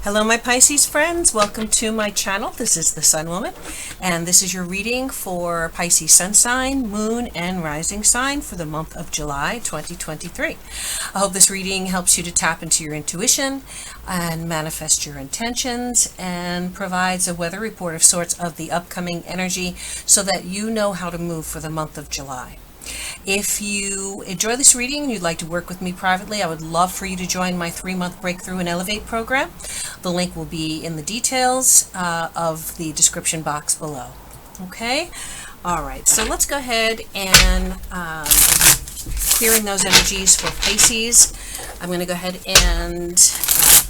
Hello my Pisces friends, welcome to my channel. This is the SunWoman and this is your reading for Pisces sun sign, moon and rising sign for the month of July 2023. I hope this reading helps you to tap into your intuition and manifest your intentions and provides a weather report of sorts of the upcoming energy so that you know how to move for the month of July. If you enjoy this reading and you'd like to work with me privately, I would love for you to join my 3-month Breakthrough and Elevate program. The link will be in the details of the description box below. Okay? All right, so let's go ahead and clearing those energies for Pisces. I'm going to go ahead and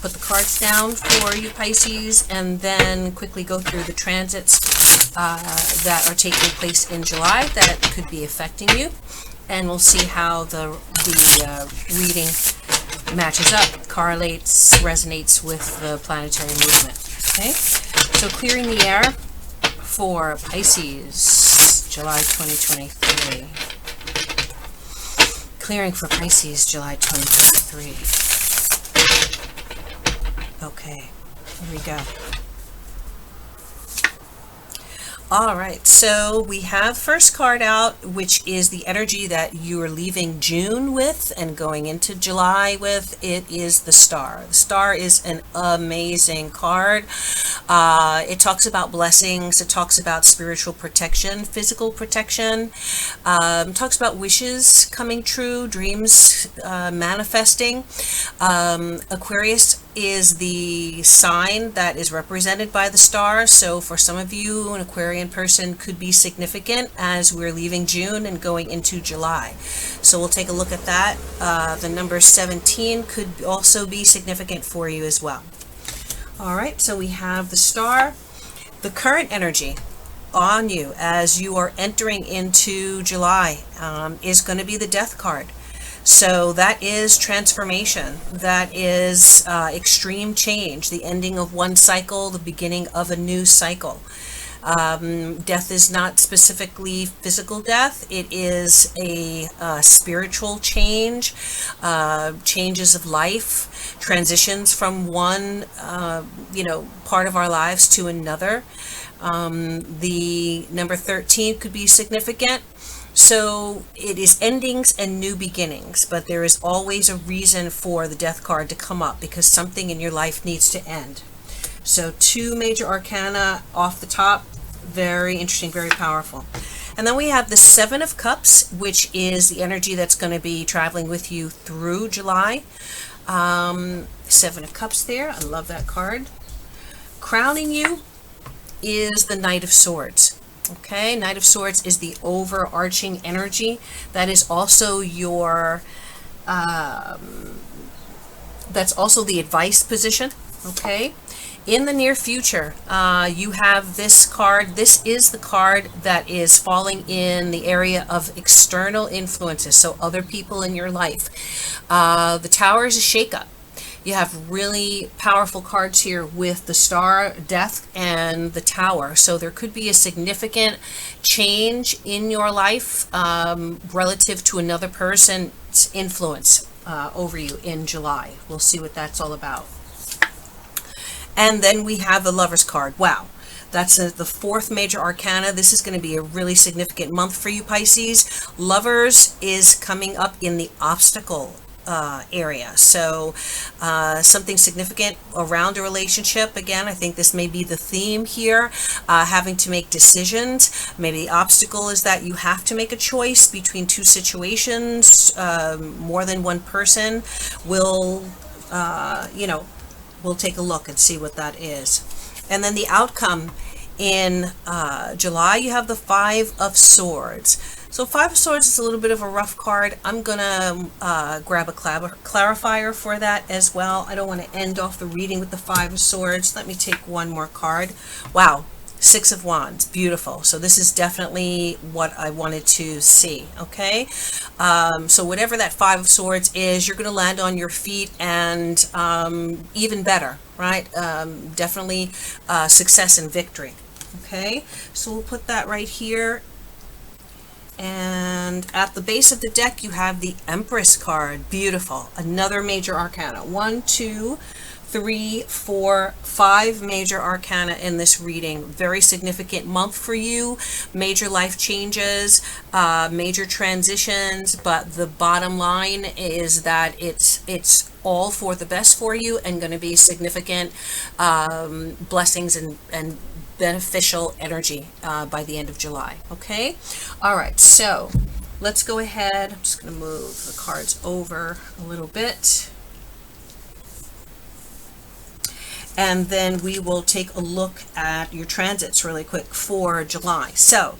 put the cards down for you Pisces and then quickly go through the transits that are taking place in July that could be affecting you, and we'll see how the reading matches up, correlates, resonates with the planetary movement. Okay, so clearing the air for Pisces, July 2023. Clearing for Pisces, July 2023. Okay, here we go. All right, so we have first card out, which is the energy that you are leaving June with and going into July with. It is the Star. The Star is an amazing card. It talks about blessings. It talks about spiritual protection, physical protection. Talks about wishes coming true, dreams manifesting. Aquarius is the sign that is represented by the Star. So for some of you, an Aquarian person could be significant as we're leaving June and going into July. So we'll take a look at that. The number 17 could also be significant for you as well. All right, so we have the Star. The current energy on you as you are entering into July is going to be the Death card. So that is transformation. That is extreme change, the ending of one cycle, the beginning of a new cycle. Death is not specifically physical death. It is a spiritual change, changes of life, transitions from one, part of our lives to another. The number 13 could be significant. So it is endings and new beginnings, but there is always a reason for the Death card to come up because something in your life needs to end. So 2 major arcana off the top, very interesting, very powerful. And then we have the 7 of Cups, which is the energy that's going to be traveling with you through July. 7 of Cups there, I love that card. Crowning you is the Knight of Swords. Okay, Knight of Swords is the overarching energy. That is also your, that's also the advice position. Okay, in the near future, you have this card. This is the card that is falling in the area of external influences, so other people in your life. The Tower is a shakeup. You have really powerful cards here with the Star, Death, and the Tower. So there could be a significant change in your life relative to another person's influence over you in July. We'll see what that's all about. And then we have the Lovers card. Wow. That's the 4th major arcana. This is going to be a really significant month for you, Pisces. Lovers is coming up in the obstacle area. So something significant around a relationship. Again, I think this may be the theme here, having to make decisions. Maybe the obstacle is that you have to make a choice between 2 situations. More than one person will, we'll take a look and see what that is. And then the outcome in July, you have the 5 of Swords. So 5 of Swords is a little bit of a rough card. I'm going to grab a clarifier for that as well. I don't want to end off the reading with the 5 of Swords. Let me take one more card. Wow, 6 of Wands. Beautiful. So this is definitely what I wanted to see. Okay. So whatever that 5 of Swords is, you're going to land on your feet and even better, right? Definitely success and victory. Okay. So we'll put that right here. And at the base of the deck, you have the Empress card. Beautiful. Another major arcana. 1, 2, 3, 4, 5 major arcana in this reading. Very significant month for you. Major life changes, major transitions, but the bottom line is that it's all for the best for you and going to be significant blessings and beneficial energy by the end of July. Okay? All right, so let's go ahead. I'm just going to move the cards over a little bit. And then we will take a look at your transits really quick for July. So,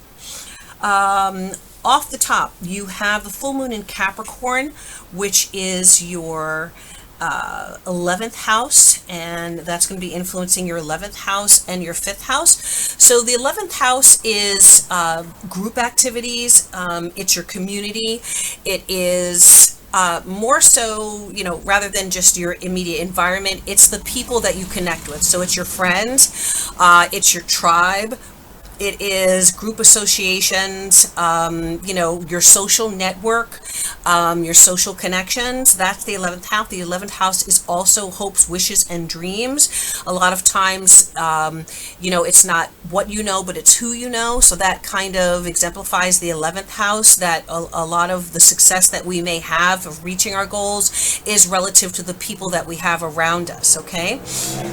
off the top, you have the full moon in Capricorn, which is your 11th house, and that's going to be influencing your 11th house and your 5th house. So the 11th house is group activities, it's your community, it is more so, rather than just your immediate environment, it's the people that you connect with. So it's your friends, it's your tribe, it is group associations, your social network, your social connections. That's the 11th house. The 11th house is also hopes, wishes, and dreams. A lot of times, it's not what you know, but it's who you know. So that kind of exemplifies the 11th house, that a lot of the success that we may have of reaching our goals is relative to the people that we have around us, okay?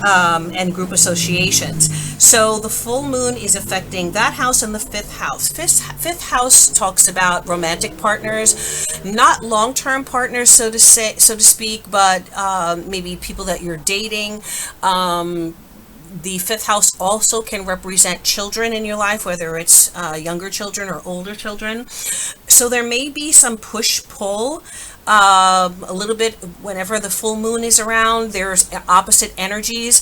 And group associations. So the full moon is affecting that house and the 5th house. Fifth house talks about romantic partners, not long-term partners, so to speak, but maybe people that you're dating. The 5th house also can represent children in your life, whether it's younger children or older children. So there may be some push-pull a little bit whenever the full moon is around. There's opposite energies.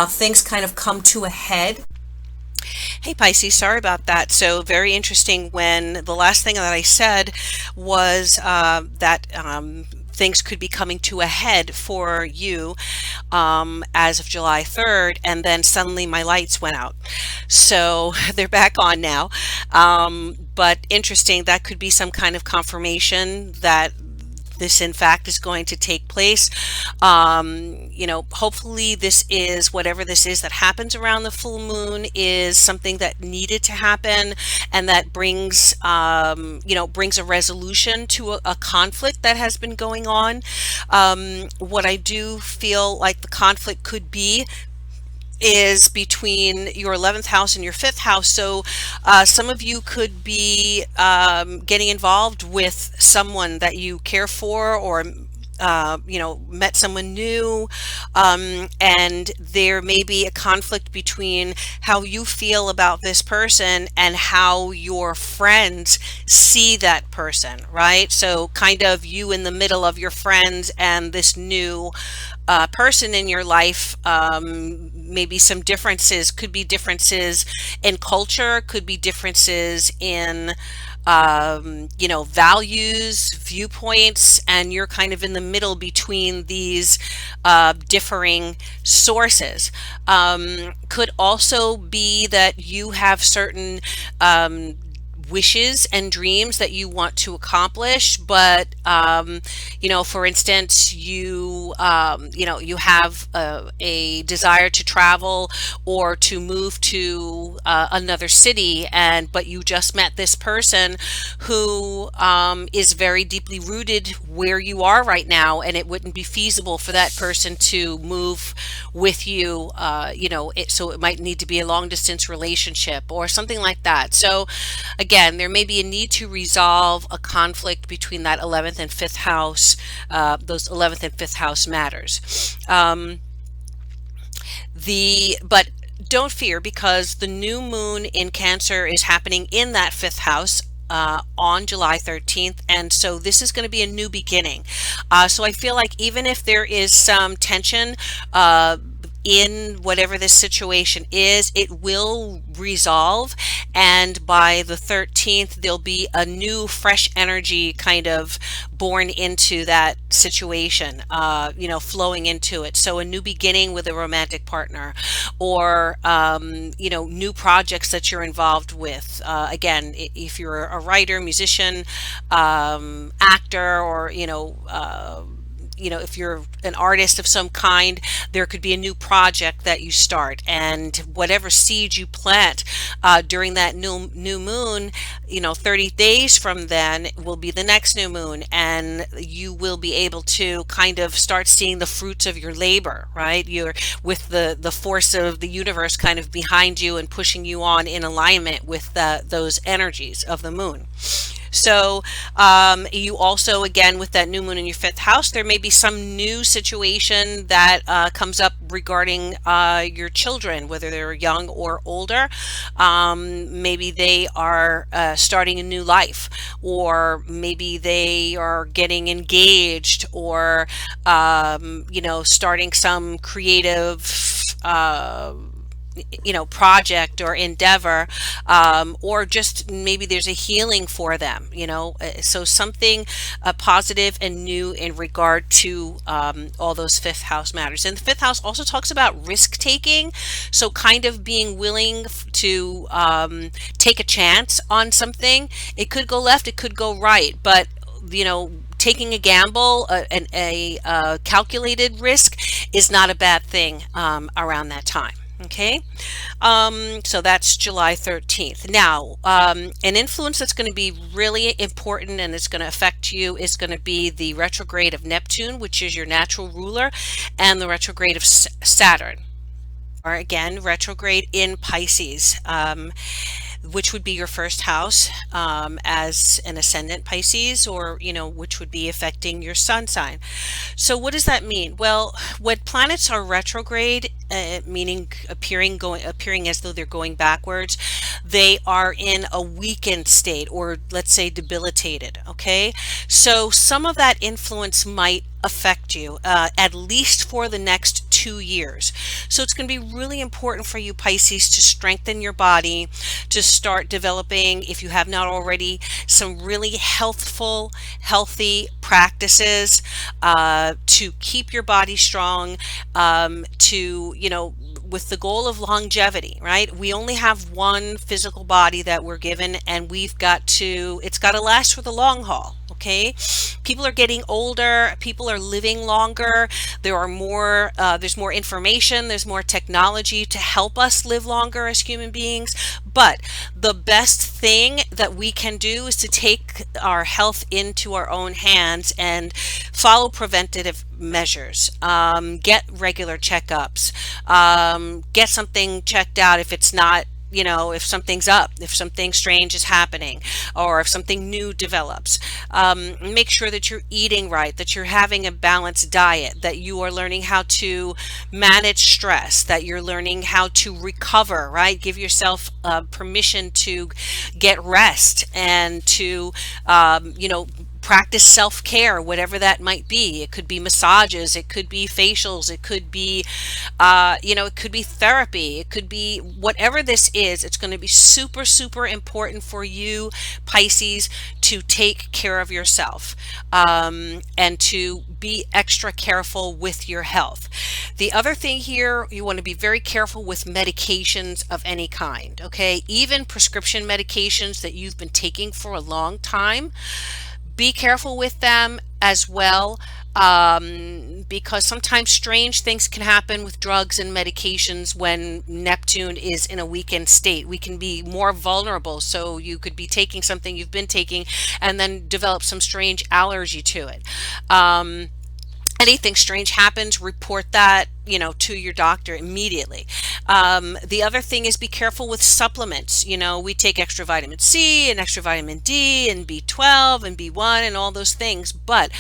Things kind of come to a head. Hey Pisces, sorry about that. So very interesting when the last thing that I said was that things could be coming to a head for you as of July 3rd, and then suddenly my lights went out. So they're back on now. But interesting, that could be some kind of confirmation that this in fact is going to take place. Hopefully this is, whatever this is that happens around the full moon, is something that needed to happen, and that brings brings a resolution to a conflict that has been going on. What I do feel like the conflict could be is between your 11th house and your 5th house. So some of you could be getting involved with someone that you care for, or met someone new, and there may be a conflict between how you feel about this person and how your friends see that person, right? So kind of you in the middle of your friends and this new person in your life. Maybe some differences, could be differences in culture, could be differences in values, viewpoints, and you're kind of in the middle between these differing sources. Could also be that you have certain wishes and dreams that you want to accomplish, but for instance, you have a desire to travel or to move to another city, but you just met this person who is very deeply rooted where you are right now, and it wouldn't be feasible for that person to move with you. So it might need to be a long distance relationship or something like that. So again, there may be a need to resolve a conflict between that 11th and 5th house, those 11th and 5th house matters. But don't fear, because the new moon in Cancer is happening in that 5th house on July 13th, and so this is going to be a new beginning. So I feel like even if there is some tension in whatever this situation is, it will resolve, and by the 13th there'll be a new fresh energy kind of born into that situation, flowing into it. So a new beginning with a romantic partner, or new projects that you're involved with. Again, if you're a writer, musician, actor, or if you're an artist of some kind, there could be a new project that you start, and whatever seed you plant during that new moon, 30 days from then will be the next new moon, and you will be able to kind of start seeing the fruits of your labor, right? You're with the force of the universe kind of behind you and pushing you on in alignment with those energies of the moon. So you also, again, with that new moon in your fifth house, there may be some new situation that comes up regarding your children, whether they're young or older. Maybe they are starting a new life, or maybe they are getting engaged, or starting some creative project or endeavor, or just maybe there's a healing for them, so something positive and new in regard to all those fifth house matters. And the fifth house also talks about risk taking, so kind of being willing to take a chance on something. It could go left, it could go right, but taking a gamble, a calculated risk, is not a bad thing around that time. Okay, so that's July 13th. Now, an influence that's going to be really important and it's going to affect you is going to be the retrograde of Neptune, which is your natural ruler, and the retrograde of Saturn, or again, retrograde in Pisces, which would be your first house as an ascendant Pisces, or which would be affecting your sun sign. So what does that mean? Well, when planets are retrograde, meaning appearing as though they're going backwards, they are in a weakened state, or let's say debilitated. Okay, so some of that influence might affect you at least for the next 2 years. So it's going to be really important for you, Pisces, to strengthen your body, to start developing, if you have not already, some really healthy practices to keep your body strong, to, with the goal of longevity, right? We only have one physical body that we're given, and it's got to last for the long haul. Okay, people are getting older, people are living longer, there's more information, there's more technology to help us live longer as human beings. But the best thing that we can do is to take our health into our own hands and follow preventative measures, get regular checkups, get something checked out if it's not, if something's up, if something strange is happening, or if something new develops. Make sure that you're eating right, that you're having a balanced diet, that you are learning how to manage stress, that you're learning how to recover, right? Give yourself permission to get rest, and to, practice self-care, whatever that might be. It could be massages, it could be facials, it could be, it could be therapy, it could be whatever this is. It's going to be super, super important for you, Pisces, to take care of yourself, and to be extra careful with your health. The other thing here, you want to be very careful with medications of any kind, okay? Even prescription medications that you've been taking for a long time, be careful with them as well, because sometimes strange things can happen with drugs and medications when Neptune is in a weakened state. We can be more vulnerable, so you could be taking something you've been taking and then develop some strange allergy to it. Anything strange happens, report that, to your doctor immediately. The other thing is, be careful with supplements. We take extra vitamin C and extra vitamin D and B12 and B1 and all those things, but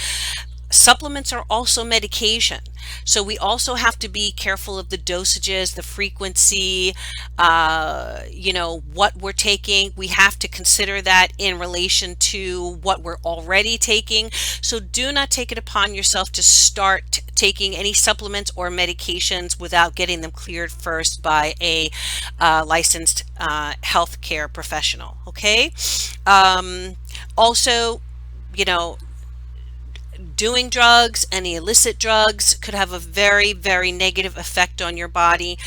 supplements are also medication. So we also have to be careful of the dosages, the frequency, what we're taking. We have to consider that in relation to what we're already taking. So do not take it upon yourself to start taking any supplements or medications without getting them cleared first by a licensed healthcare professional. Okay. Also, doing drugs, any illicit drugs could have a very, very negative effect on your body.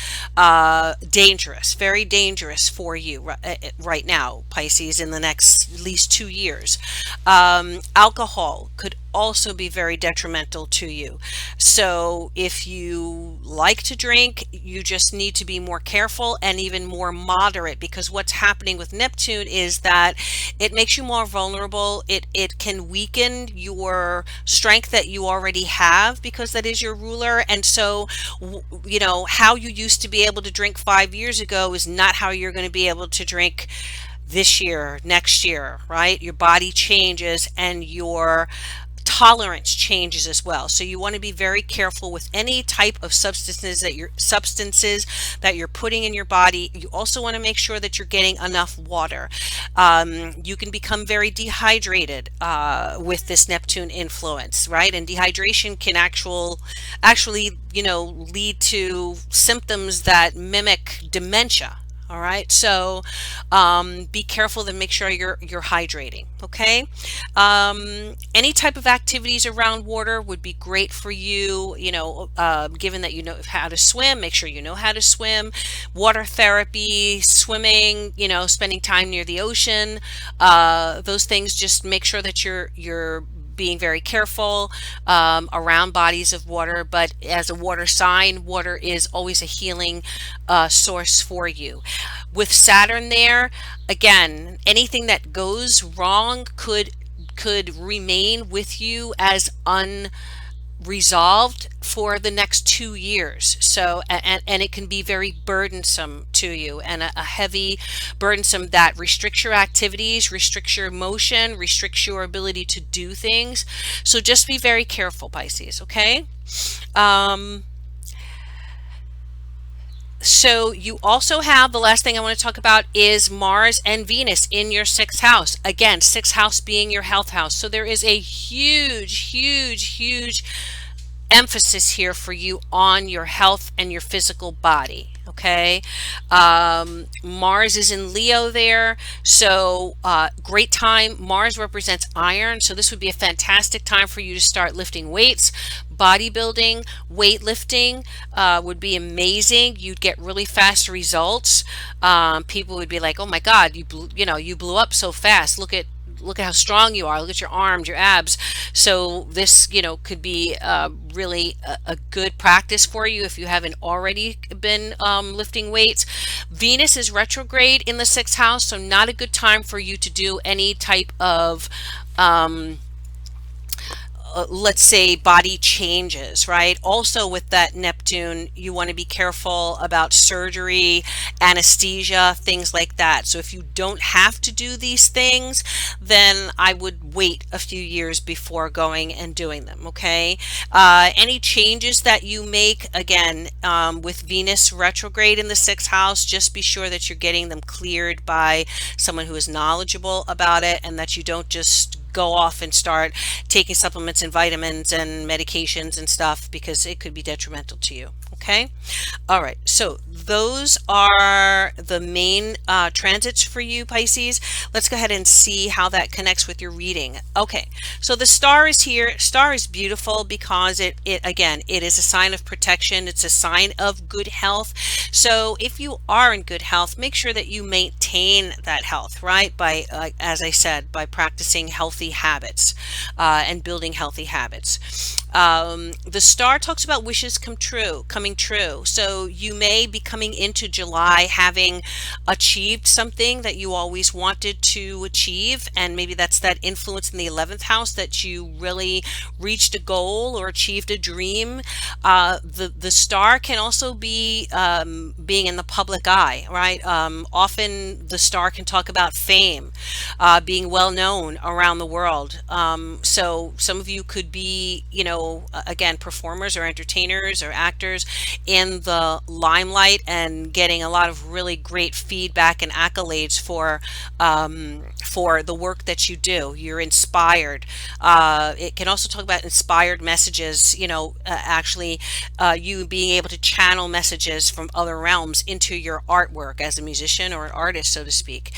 Dangerous, very dangerous for you right now, Pisces, in the next at least 2 years. Alcohol could also be very detrimental to you. So if you like to drink, you just need to be more careful and even more moderate, because what's happening with Neptune is that it makes you more vulnerable. It can weaken your strength that you already have, because that is your ruler. And so, how you used to be able to drink 5 years ago is not how you're going to be able to drink this year, next year, right? Your body changes and your tolerance changes as well. So you want to be very careful with any type of substances that you're putting in your body. You also want to make sure that you're getting enough water. You can become very dehydrated with this Neptune influence, right? And dehydration can actually, lead to symptoms that mimic dementia. All right, so be careful to make sure you're hydrating. Okay, any type of activities around water would be great for you. Given that you know how to swim, make sure you know how to swim. Water therapy, swimming, spending time near the ocean. Those things, just make sure that you're being very careful around bodies of water. But as a water sign, water is always a healing source for you. With Saturn there, again, anything that goes wrong could remain with you as unresolved for the next 2 years. So, and it can be very burdensome to you, and a heavy burdensome that restricts your activities, restricts your motion, restricts your ability to do things. So just be very careful, Pisces. Okay. So you also have, the last thing I want to talk about is Mars and Venus in your sixth house. Again, sixth house being your health house. So there is a huge, huge, huge emphasis here for you on your health and your physical body. Okay. Mars is in Leo there. So great time. Mars represents iron. So this would be a fantastic time for you to start lifting weights. Bodybuilding, weightlifting would be amazing. You'd get really fast results. People would be like, "Oh my God, you blew up so fast. Look at how strong you are. Look at your arms, your abs." So this, could be really a good practice for you if you haven't already been lifting weights. Venus is retrograde in the sixth house, so not a good time for you to do any type of let's say body changes, right? Also with that Neptune, you want to be careful about surgery, anesthesia, things like that. So if you don't have to do these things, then I would wait a few years before going and doing them. Okay. Any changes that you make, again, with Venus retrograde in the sixth house, just be sure that you're getting them cleared by someone who is knowledgeable about it, and that you don't just go off and start taking supplements and vitamins and medications and stuff, because it could be detrimental to you. Okay. All right. So those are the main transits for you, Pisces. Let's go ahead and see how that connects with your reading. Okay. So the star is here. Star is beautiful because it again, it is a sign of protection. It's a sign of good health. So if you are in good health, make sure that you maintain that health, right? By, as I said, by practicing healthy habits and building healthy habits. The star talks about wishes coming true. So you may be coming into July having achieved something that you always wanted to achieve, and maybe that's that influence in the 11th house that you really reached a goal or achieved a dream. The star can also be being in the public eye, right? Often the star can talk about fame, being well known around the world. So some of you could be, again, performers or entertainers or actors in the limelight and getting a lot of really great feedback and accolades for the work that you do. You're inspired. It can also talk about inspired messages, actually you being able to channel messages from other realms into your artwork as a musician or an artist, so to speak.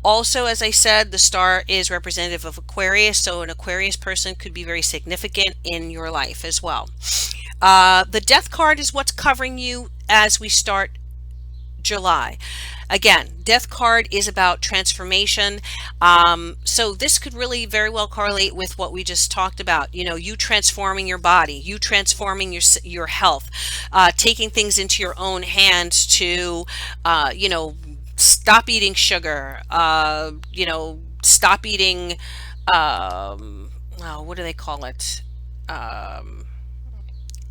Also, as I said, the star is representative of Aquarius, so an Aquarius person could be very significant in your life as well. The death card is what's covering you as we start July. Again, death card is about transformation. So this could really very well correlate with what we just talked about. You transforming your body, you transforming your health, taking things into your own hands to, stop eating sugar, stop eating, what do they call it?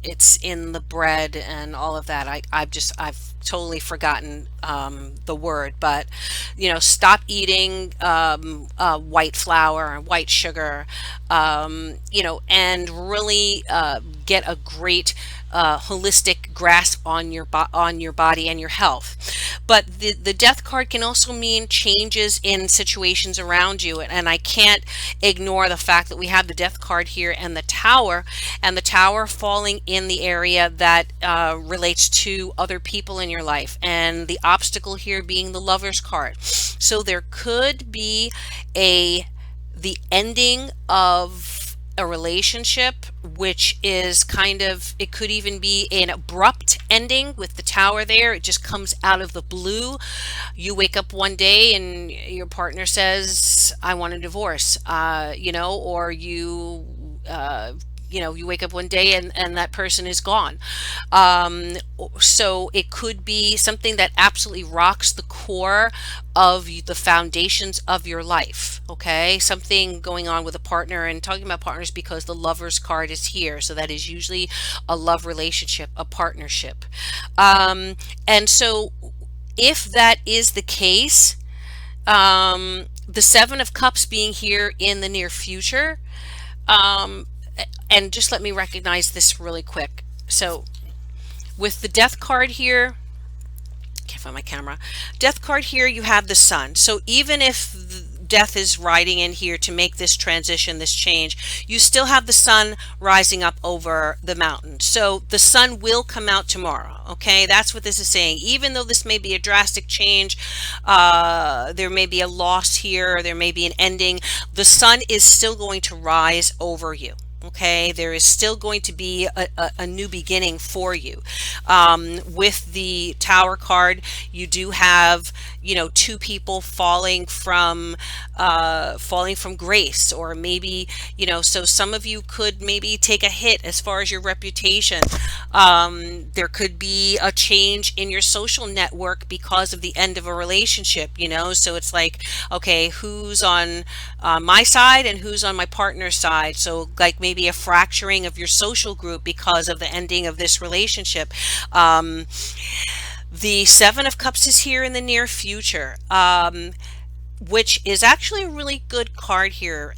It's in the bread and all of that. I've totally forgotten the word, but stop eating white flour and white sugar, and really get a great holistic grasp on your body and your health. But the death card can also mean changes in situations around you, and I can't ignore the fact that we have the death card here and the tower falling in the area that relates to other people in your life, and the obstacle here being the Lover's card. So there could be the ending of a relationship, which is it could even be an abrupt ending with the tower there. It just comes out of the blue. You wake up one day and your partner says, I want a divorce, or you wake up one day and that person is gone. So it could be something that absolutely rocks the core of the foundations of your life. Okay, something going on with a partner, and talking about partners because the Lover's card is here. So that is usually a love relationship, a partnership. And so if that is the case, the Seven of Cups being here in the near future, and just let me recognize this really quick. So with the death card here, can't find my camera. Death card here, you have the sun. So even if death is riding in here to make this transition, this change, you still have the sun rising up over the mountain. So the sun will come out tomorrow. Okay, that's what this is saying. Even though this may be a drastic change, there may be a loss here, there may be an ending, the sun is still going to rise over you. Okay, there is still going to be a new beginning for you. With the Tower card, you do have, two people falling from grace, or maybe, so some of you could maybe take a hit as far as your reputation. There could be a change in your social network because of the end of a relationship, so it's like, okay, who's on my side and who's on my partner's side? So like maybe a fracturing of your social group because of the ending of this relationship. The Seven of Cups is here in the near future, which is actually a really good card here,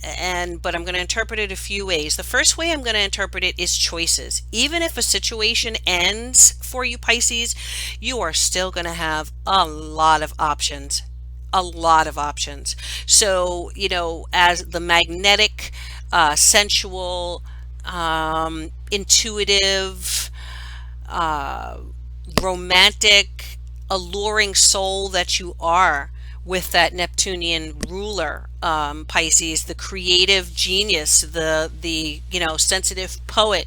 but I'm going to interpret it a few ways. The first way I'm going to interpret it is choices. Even if a situation ends for you, Pisces, you are still going to have a lot of options. A lot of options. So, as the magnetic, sensual, intuitive, romantic, alluring soul that you are, with that Neptunian ruler, Pisces, the creative genius, the sensitive poet,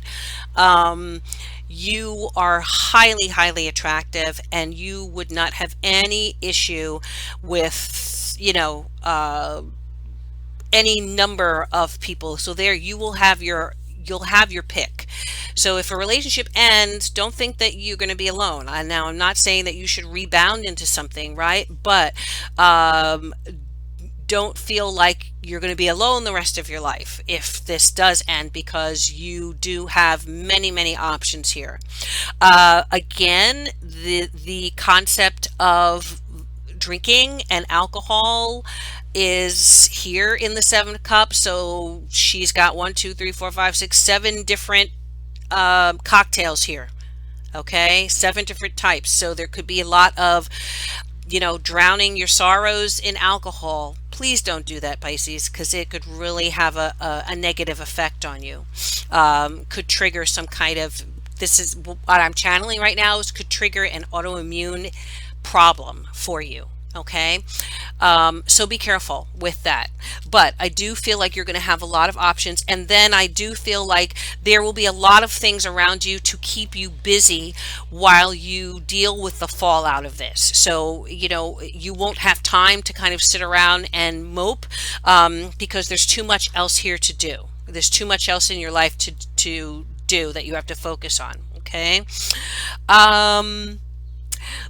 you are highly, highly attractive, and you would not have any issue with, any number of people. So there you'll have your pick. So if a relationship ends, don't think that you're going to be alone. Now, I'm not saying that you should rebound into something, right? But don't feel like you're going to be alone the rest of your life if this does end, because you do have many, many options here. Again, the concept of drinking and alcohol is here in the Seven of Cups. So she's got 1, 2, 3, 4, 5, 6, 7 different cocktails here. Okay, 7 different types. So there could be a lot of, drowning your sorrows in alcohol. Please don't do that, Pisces, because it could really have a negative effect on you. Could trigger some kind of, this is what I'm channeling right now, is could trigger an autoimmune problem for you. Okay, so be careful with that. But I do feel like you're going to have a lot of options. And then I do feel like there will be a lot of things around you to keep you busy while you deal with the fallout of this. So, you won't have time to kind of sit around and mope, because there's too much else here to do. There's too much else in your life to do that you have to focus on. Okay.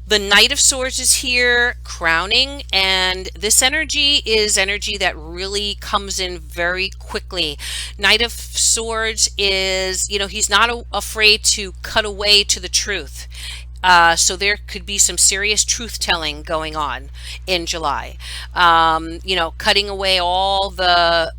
The Knight of Swords is here, crowning, and this energy is energy that really comes in very quickly. Knight of Swords is, he's not afraid to cut away to the truth. So there could be some serious truth telling going on in July. Cutting away all the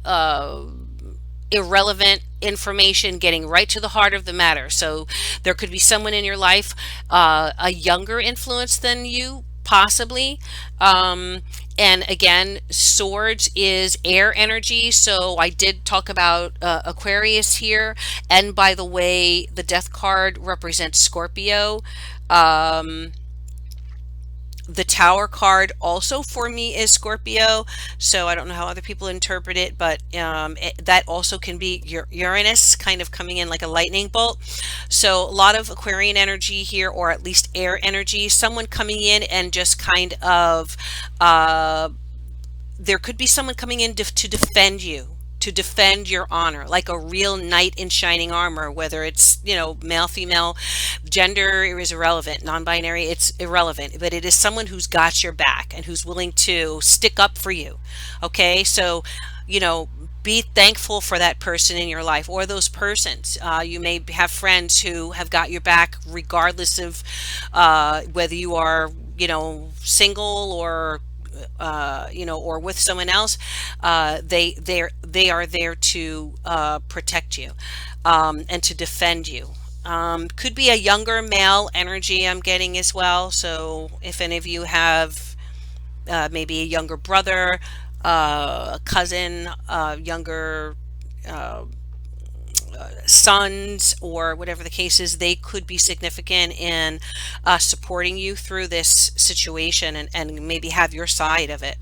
irrelevant information, getting right to the heart of the matter. So there could be someone in your life, a younger influence than you, possibly. And again, swords is air energy. So I did talk about Aquarius here. And by the way, the death card represents Scorpio. The Tower card also for me is Scorpio, so I don't know how other people interpret it, but that also can be Uranus kind of coming in like a lightning bolt. So a lot of Aquarian energy here, or at least air energy, someone coming in and just kind of, there could be someone coming in to defend you, to defend your honor, like a real knight in shining armor, whether it's, male, female, gender is irrelevant, non-binary, it's irrelevant, but it is someone who's got your back and who's willing to stick up for you. Okay, so, be thankful for that person in your life, or those persons. You may have friends who have got your back regardless of whether you are, single or or with someone else. They are there to protect you, and to defend you. Could be a younger male energy I'm getting as well. So if any of you have maybe a younger brother, a cousin, younger sons, or whatever the case is, they could be significant in supporting you through this situation, and maybe have your side of it.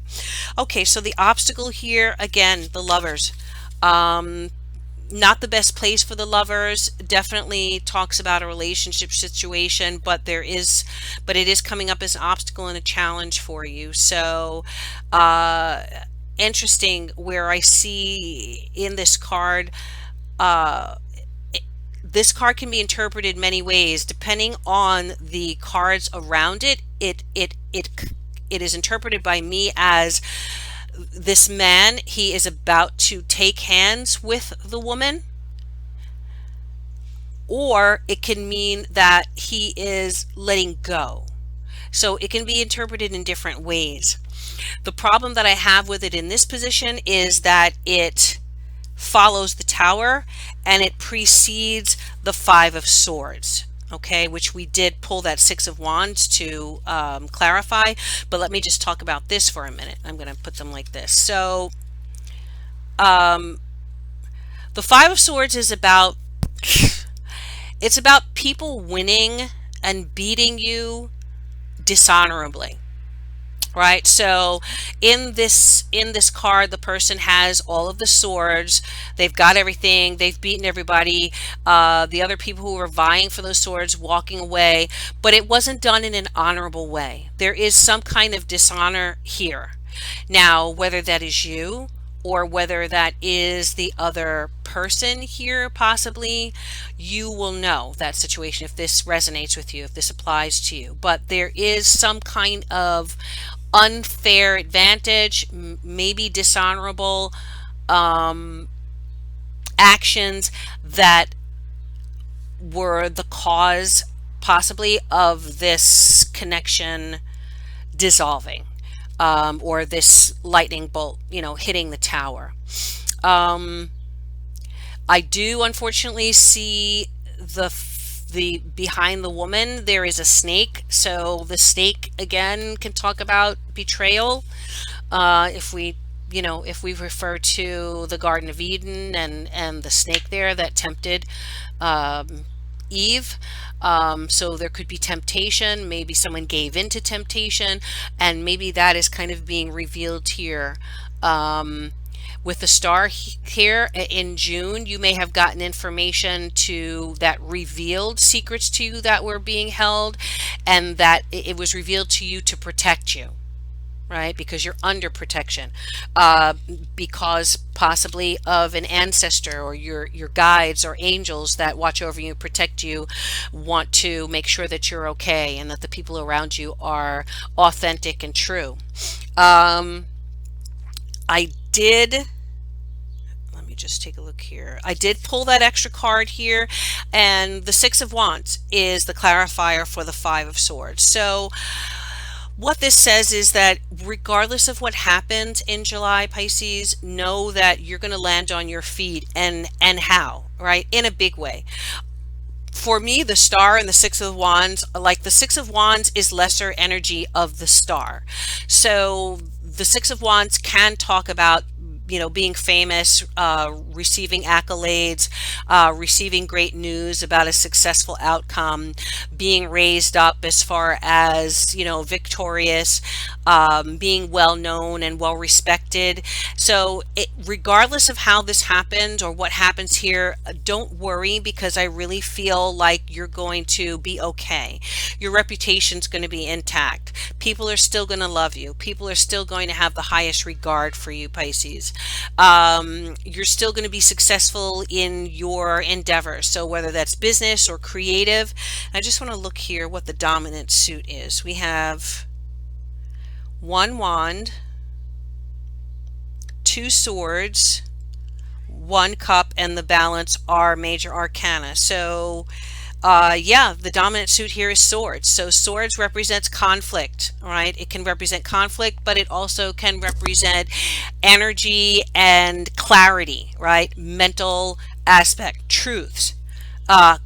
Okay, so the obstacle here, again, the Lovers. Not the best place for the Lovers. Definitely talks about a relationship situation, but it is coming up as an obstacle and a challenge for you. So interesting, where I see in this card, uh, this card can be interpreted many ways depending on the cards around it. It is interpreted by me as this man, he is about to take hands with the woman, or it can mean that he is letting go. So it can be interpreted in different ways. The problem that I have with it in this position is that it follows the Tower and it precedes the Five of Swords. Okay, which we did pull that Six of Wands to clarify, but let me just talk about this for a minute. I'm going to put them like this. So the Five of Swords is about, it's about people winning and beating you dishonorably. Right, so in this card, the person has all of the swords. They've got everything. They've beaten everybody. The other people who were vying for those swords walking away, but it wasn't done in an honorable way. There is some kind of dishonor here. Now, whether that is you or whether that is the other person here, possibly, you will know that situation if this resonates with you, if this applies to you. But there is some kind of unfair advantage, maybe dishonorable actions that were the cause, possibly, of this connection dissolving, or this lightning bolt, hitting the Tower. I do unfortunately see the behind the woman there is a snake. So the snake again can talk about betrayal. If we, if we refer to the Garden of Eden and the snake there that tempted um, Eve. So there could be temptation. Maybe someone gave into temptation, and maybe that is kind of being revealed here. Um, with the star here in June, you may have gotten information to that revealed secrets to you that were being held, and that it was revealed to you to protect you, right? Because you're under protection, uh, because possibly of an ancestor or your guides or angels that watch over you, protect you, want to make sure that you're okay and that the people around you are authentic and true. Um, I did. Let me just take a look here. I did pull that extra card here, and the Six of Wands is the clarifier for the Five of Swords. So what this says is that regardless of what happens in July, Pisces, know that you're going to land on your feet, and how, right? In a big way. For me, the star and the Six of Wands, like the Six of Wands is lesser energy of the star. So the Six of Wands can talk about, being famous, receiving accolades, receiving great news about a successful outcome, being raised up as far as, victorious, being well known and well respected. So regardless of how this happens or what happens here, don't worry, because I really feel like you're going to be okay. Your reputation's going to be intact. People are still going to love you. People are still going to have the highest regard for you, Pisces. You're still going to be successful in your endeavors. So whether that's business or creative, I just want to look here what the dominant suit is. We have one wand, two swords, one cup, and the balance are major arcana. So yeah, the dominant suit here is swords. So swords represents conflict, right? It can represent conflict, but it also can represent energy and clarity, right? Mental aspect, truths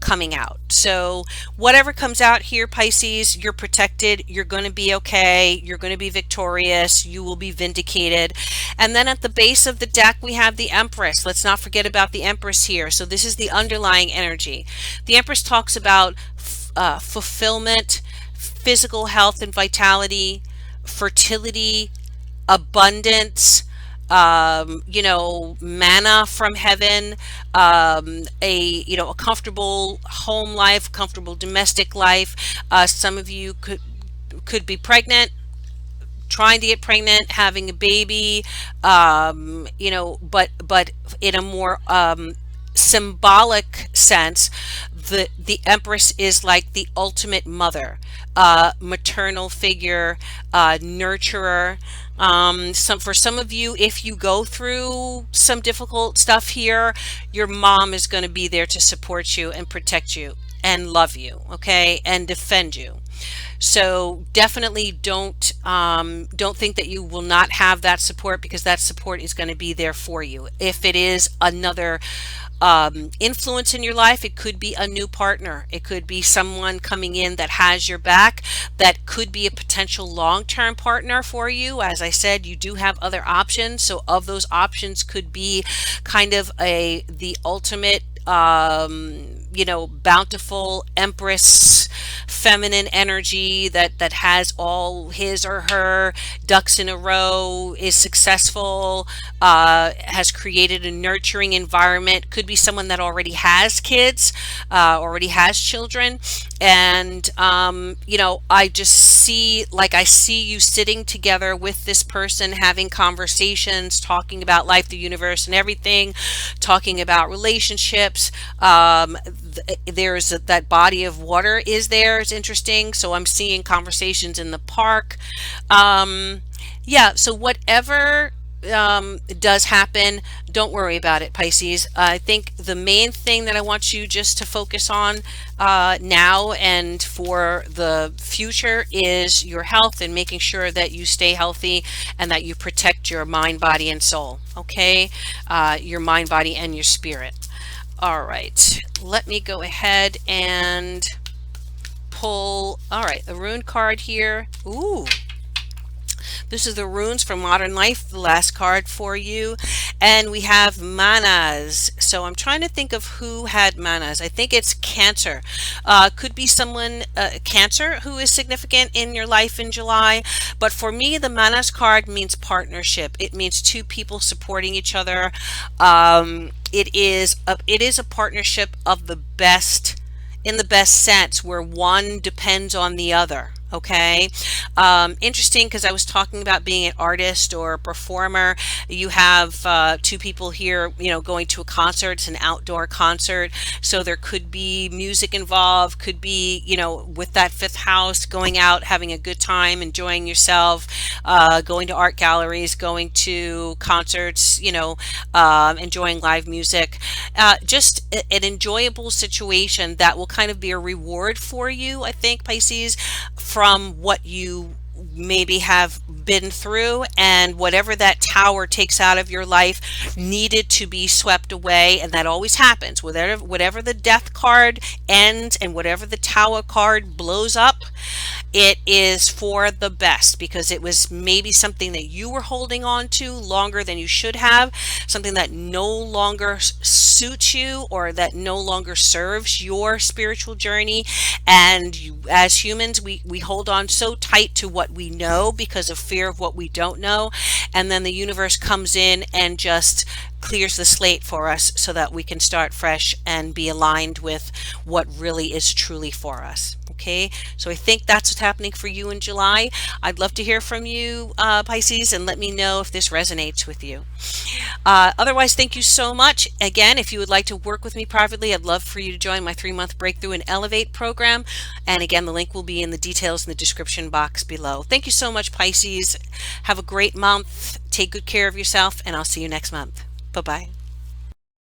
coming out. So whatever comes out here, Pisces, you're protected. You're going to be okay. You're going to be victorious. You will be vindicated. And then at the base of the deck, we have the Empress. Let's not forget about the Empress here. So this is the underlying energy. The Empress talks about fulfillment, physical health and vitality, fertility, abundance, manna from heaven, a comfortable home life, comfortable domestic life. Some of you could be pregnant, trying to get pregnant, having a baby, but in a more symbolic sense, the Empress is like the ultimate mother, maternal figure, nurturer. For some of you, if you go through some difficult stuff here, your mom is going to be there to support you and protect you and love you, okay, and defend you. So definitely don't think that you will not have that support, because that support is going to be there for you. If it is another influence in your life, it could be a new partner. It could be someone coming in that has your back, that could be a potential long-term partner for you. As I said, you do have other options. So of those options could be kind of the ultimate bountiful Empress, feminine energy that has all his or her ducks in a row, is successful, has created a nurturing environment. Could be someone that already has kids, already has children. And, I just I see you sitting together with this person, having conversations, talking about life, the universe, and everything, talking about relationships. There's that body of water is there. It's interesting. So I'm seeing conversations in the park. Yeah, so whatever does happen, don't worry about it, Pisces. I think the main thing that I want you just to focus on now and for the future is your health, and making sure that you stay healthy and that you protect your mind, body, and soul. Okay, your mind, body, and your spirit. All right, let me go ahead and pull, all right, the rune card here. Ooh, this is the runes from Modern Life, the last card for you. And we have manas. So I'm trying to think of who had manas. I think it's Cancer. Could be someone, Cancer, who is significant in your life in July. But for me, the manas card means partnership. It means two people supporting each other. It is a partnership of the best, in the best sense, where one depends on the other. Okay. Interesting, because I was talking about being an artist or a performer. You have two people here, going to a concert. It's an outdoor concert, so there could be music involved, could be, with that fifth house, going out, having a good time, enjoying yourself, going to art galleries, going to concerts, enjoying live music. Just an enjoyable situation that will kind of be a reward for you, I think, Pisces, from what you maybe have been through, and whatever that tower takes out of your life needed to be swept away. And that always happens. Whatever the death card ends and whatever the tower card blows up, it is for the best, because it was maybe something that you were holding on to longer than you should have, something that no longer suits you, or that no longer serves your spiritual journey. And as humans, we hold on so tight to what we know because of fear of what we don't know. And then the universe comes in and just clears the slate for us so that we can start fresh and be aligned with what really is truly for us. Okay, so I think that's what's happening for you in July. I'd love to hear from you, Pisces, and let me know if this resonates with you. Otherwise, thank you so much. Again, if you would like to work with me privately, I'd love for you to join my 3-month Breakthrough and Elevate program. And again, the link will be in the details in the description box below. Thank you so much, Pisces. Have a great month. Take good care of yourself, and I'll see you next month. Bye-bye.